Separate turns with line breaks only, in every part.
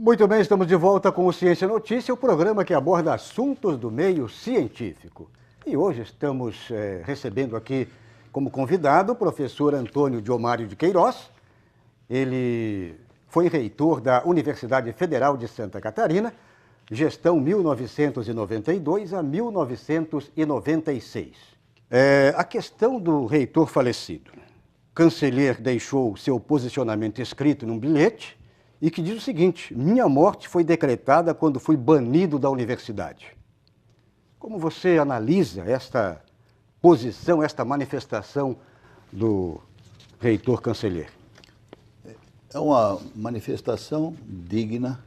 Muito bem, estamos de volta com o Ciência Notícia, o programa que aborda assuntos do meio científico. E hoje estamos recebendo aqui como convidado o professor Antônio Diomário de Queiroz. Ele foi reitor da Universidade Federal de Santa Catarina, gestão 1992 a 1996. A questão do reitor falecido. O canceler deixou seu posicionamento escrito num bilhete e que diz o seguinte: minha morte foi decretada quando fui banido da universidade. Como você analisa esta posição, esta manifestação do reitor canceler?
É uma manifestação digna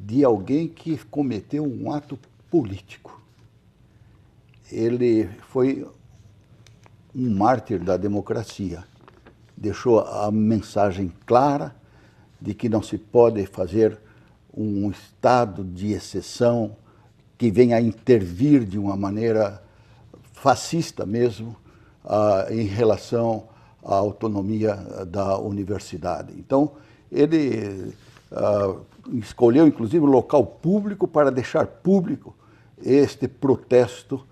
de alguém que cometeu um ato político. Ele foi um mártir da democracia. Deixou a mensagem clara de que não se pode fazer um estado de exceção que venha a intervir de uma maneira fascista mesmo em relação à autonomia da universidade. Então, ele escolheu, inclusive, um local público para deixar público este protesto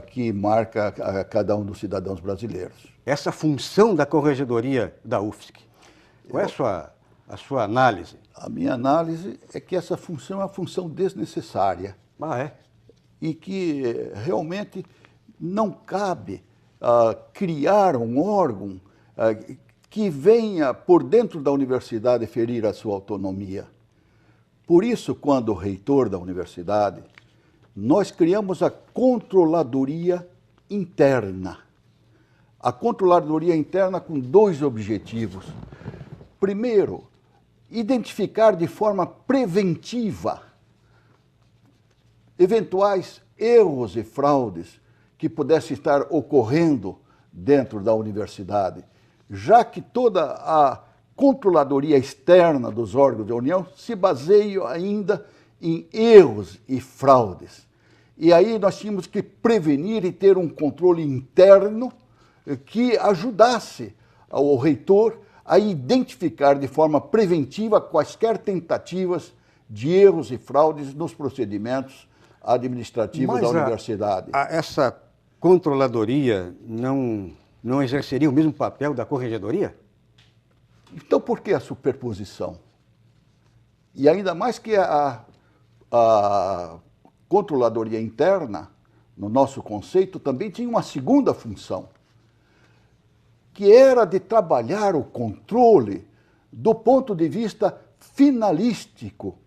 que marca a cada um dos cidadãos brasileiros.
Essa função da Corregedoria da UFSC, qual é a sua análise?
A minha análise é que essa função é uma função desnecessária. E que realmente não cabe criar um órgão que venha por dentro da universidade ferir a sua autonomia. Por isso, quando reitor da universidade, nós criamos a controladoria interna. A controladoria interna com dois objetivos. Primeiro, identificar de forma preventiva eventuais erros e fraudes que pudessem estar ocorrendo dentro da universidade, já que toda a controladoria externa dos órgãos da União se baseia ainda em erros e fraudes. E aí nós tínhamos que prevenir e ter um controle interno que ajudasse ao reitor a identificar de forma preventiva quaisquer tentativas de erros e fraudes nos procedimentos administrativos da universidade.
Essa controladoria não exerceria o mesmo papel da corregedoria?
Então, por que a superposição? E ainda mais que a controladoria interna, no nosso conceito, também tinha uma segunda função, que era de trabalhar o controle do ponto de vista finalístico,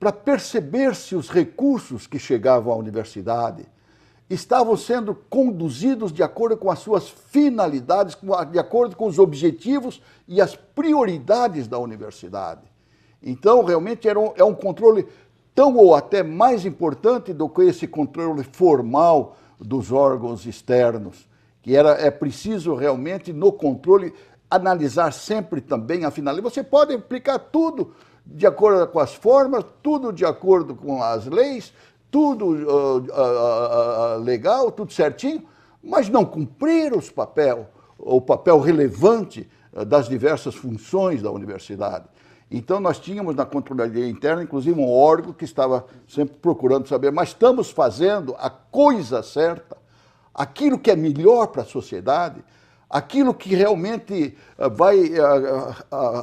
para perceber se os recursos que chegavam à universidade estavam sendo conduzidos de acordo com as suas finalidades, de acordo com os objetivos e as prioridades da universidade. Então, realmente, é um controle tão ou até mais importante do que esse controle formal dos órgãos externos, que é preciso realmente, no controle, analisar sempre também a finalidade. Você pode aplicar tudo de acordo com as formas, tudo de acordo com as leis, tudo legal, tudo certinho, mas não cumprir o papel relevante das diversas funções da universidade. Então nós tínhamos na controladoria interna, inclusive, um órgão que estava sempre procurando saber, mas estamos fazendo a coisa certa, aquilo que é melhor para a sociedade, aquilo que realmente vai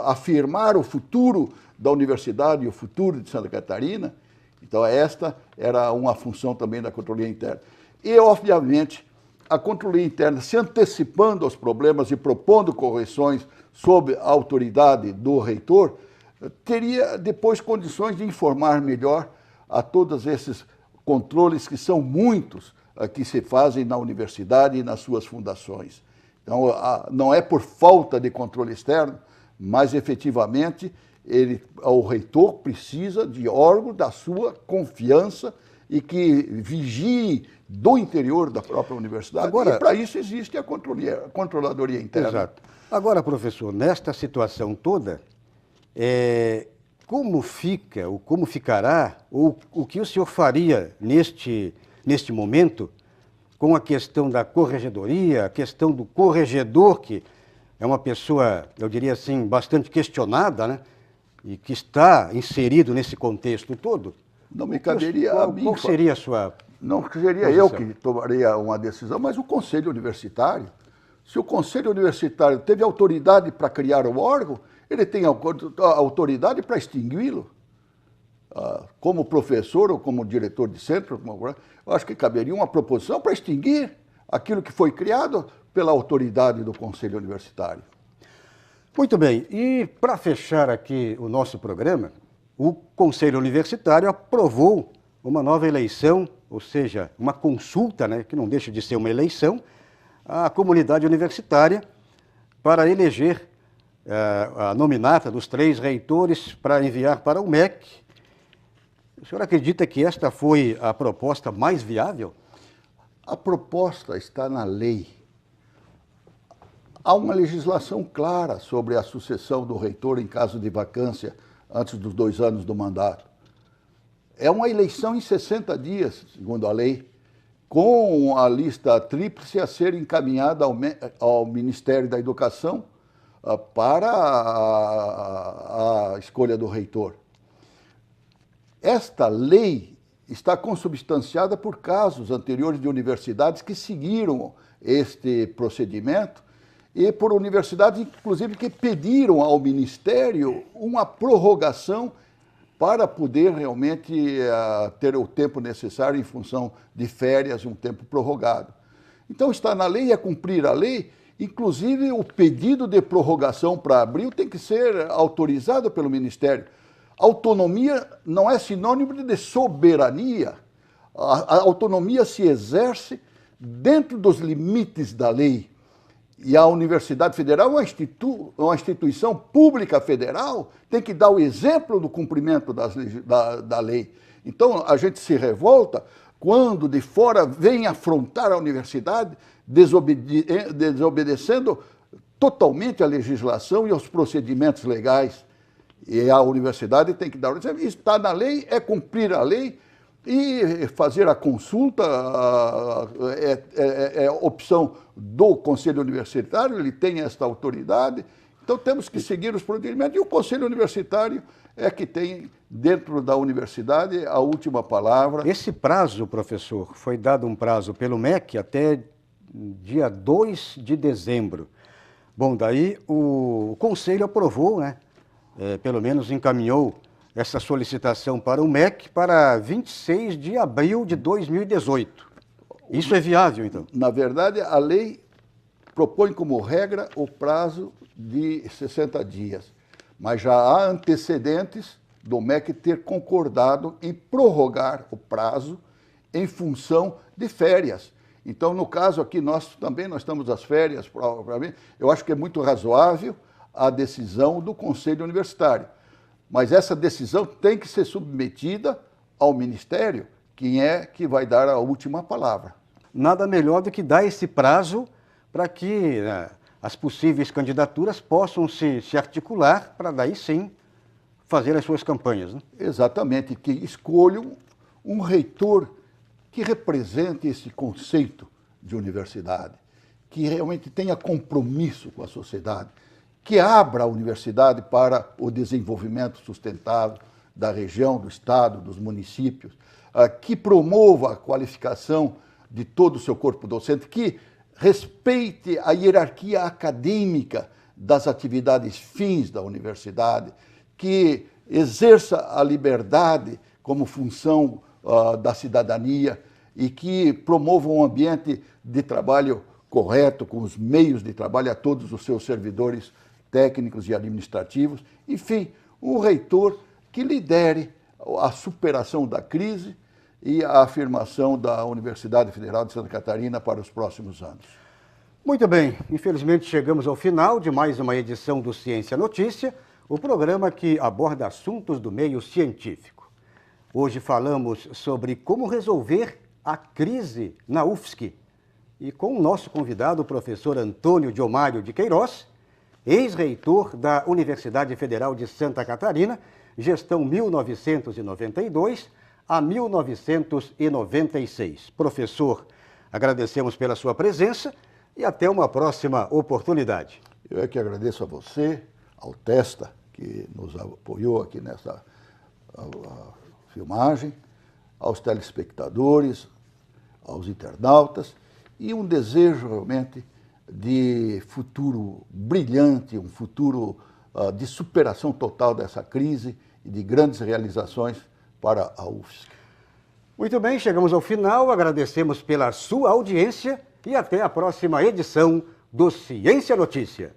afirmar o futuro da universidade e o futuro de Santa Catarina. Então esta era uma função também da controladoria interna. E, obviamente, a controladoria interna, se antecipando aos problemas e propondo correções sob a autoridade do reitor, teria depois condições de informar melhor a todos esses controles, que são muitos, que se fazem na universidade e nas suas fundações. Então, não é por falta de controle externo, mas efetivamente o reitor precisa de órgão da sua confiança e que vigie do interior da própria universidade.
Agora,
e para isso existe a controladoria interna.
Exato. Agora, professor, nesta situação toda, como fica, ou como ficará, ou o que o senhor faria neste momento com a questão da corregedoria, a questão do corregedor, que é uma pessoa, eu diria assim, bastante questionada, né? e que está inserido nesse contexto todo,
Não me caberia a mim.
Qual seria a sua
Não seria eu que tomaria uma decisão, mas o Conselho Universitário. Se o Conselho Universitário teve autoridade para criar o órgão, ele tem autoridade para extingui-lo. Como professor ou como diretor de centro, eu acho que caberia uma proposição para extinguir aquilo que foi criado pela autoridade do Conselho Universitário.
Muito bem, e para fechar aqui o nosso programa, o Conselho Universitário aprovou uma nova eleição, ou seja, uma consulta, né, que não deixa de ser uma eleição, à comunidade universitária para eleger a nominata dos 3 reitores para enviar para o MEC. O senhor acredita que esta foi a proposta mais viável?
A proposta está na lei. Há uma legislação clara sobre a sucessão do reitor em caso de vacância antes dos 2 anos do mandato. É uma eleição em 60 dias, segundo a lei, com a lista tríplice a ser encaminhada ao Ministério da Educação para a escolha do reitor. Esta lei está consubstanciada por casos anteriores de universidades que seguiram este procedimento e por universidades, inclusive, que pediram ao Ministério uma prorrogação para poder realmente ter o tempo necessário em função de férias, um tempo prorrogado. Então está na lei, é cumprir a lei, inclusive o pedido de prorrogação para abril tem que ser autorizado pelo Ministério. Autonomia não é sinônimo de soberania. A autonomia se exerce dentro dos limites da lei. E a Universidade Federal é uma instituição pública federal, tem que dar o exemplo do cumprimento da lei. Então, a gente se revolta quando de fora vem afrontar a universidade, desobedecendo totalmente a legislação e aos procedimentos legais. E a universidade tem que dar o exemplo. Está na lei, é cumprir a lei e fazer a consulta, é opção do Conselho Universitário, ele tem esta autoridade. Então temos que seguir os procedimentos e o Conselho Universitário é que tem, dentro da universidade, a última palavra.
Esse prazo, professor, foi dado um prazo pelo MEC até dia 2 de dezembro. Bom, daí o Conselho aprovou, né? Pelo menos encaminhou essa solicitação para o MEC para 26 de abril de 2018. Isso é viável, então?
Na verdade, a lei propõe como regra o prazo de 60 dias, mas já há antecedentes do MEC ter concordado em prorrogar o prazo em função de férias. Então, no caso aqui, nós estamos às férias, provavelmente, eu acho que é muito razoável a decisão do Conselho Universitário. Mas essa decisão tem que ser submetida ao Ministério, quem é que vai dar a última palavra.
Nada melhor do que dar esse prazo para que as possíveis candidaturas possam se articular para daí sim fazer as suas campanhas, né?
Exatamente, que escolham um reitor que represente esse conceito de universidade, que realmente tenha compromisso com a sociedade, que abra a universidade para o desenvolvimento sustentável da região, do estado, dos municípios, que promova a qualificação de todo o seu corpo docente, que respeite a hierarquia acadêmica das atividades fins da universidade, que exerça a liberdade como função da cidadania e que promova um ambiente de trabalho correto, com os meios de trabalho a todos os seus servidores técnicos e administrativos, enfim, um reitor que lidere a superação da crise e a afirmação da Universidade Federal de Santa Catarina para os próximos anos.
Muito bem, infelizmente chegamos ao final de mais uma edição do Ciência Notícia, o programa que aborda assuntos do meio científico. Hoje falamos sobre como resolver a crise na UFSC e com o nosso convidado, o professor Antônio Diomário de Queiroz, ex-reitor da Universidade Federal de Santa Catarina, gestão 1992 a 1996. Professor, agradecemos pela sua presença e até uma próxima oportunidade.
Eu é que agradeço a você, ao Testa, que que nos apoiou aqui nessa filmagem, aos telespectadores, aos internautas, e um desejo realmente de futuro brilhante, um futuro de superação total dessa crise e de grandes realizações para a UFSC.
Muito bem, chegamos ao final, agradecemos pela sua audiência e até a próxima edição do Ciência Notícia.